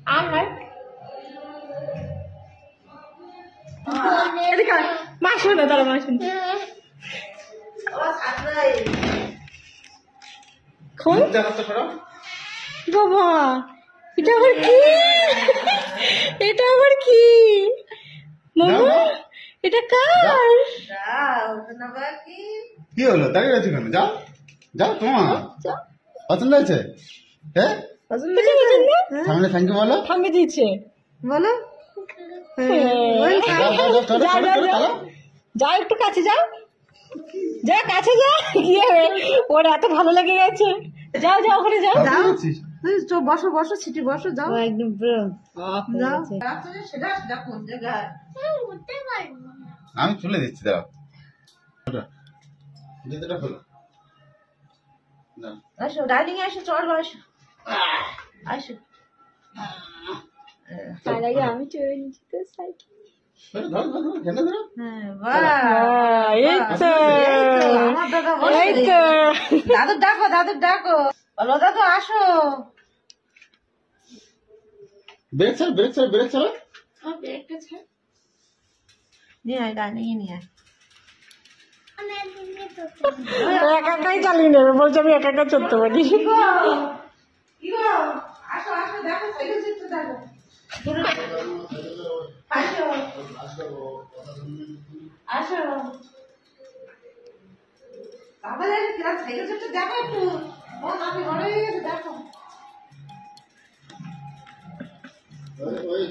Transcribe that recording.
আমার এদিকে মা শোনো, তারা মা শুনে বাবা, এটা আবার কি? এটা আবার কি মামা? এটা কার? কি হলো? দাঁড়িয়ে আছো কেন? যাও যাও, তোমার পছন্দ হয়েছে? হ্যাঁ, সামনে থ্যাংক ইউ বলো। থামে দিচ্ছে, বলো। যাও একটু কাছে যাও, যা কাছে যা। কি হবে, ওর এত ভালো লেগে গেছে। যাও যাও, ওখানে যাও। বসো বসো, ছিটি বসো, যাও একদম। আমি তুলে দিচ্ছি, দাও জুতোটা খোলো। আসো ডাইনিং এ আসো, চলো আসো আসো। তার আগে আমি চলে নিচ্ছি তো সাইকেল। দাদু ডাকো, দাদু ডাকো, বলো দাদু আসো। ব্রেক ছাড়, ব্রেক ছাড়, ব্রেক ছাড়ো। নিয়ে আয়, ডাইনিং এ নিয়ে আয়। একা একাই চালিয়ে নেবে, বলছে আমি একা একা চলতে পারি। আসো আসো, দেখো সাইকেল চিত্র দেখো। আসো আসো, বাবা সাইকেল চিত্র দেখো একটু। আপনি বড় হয়ে গেছে, দেখো। ওই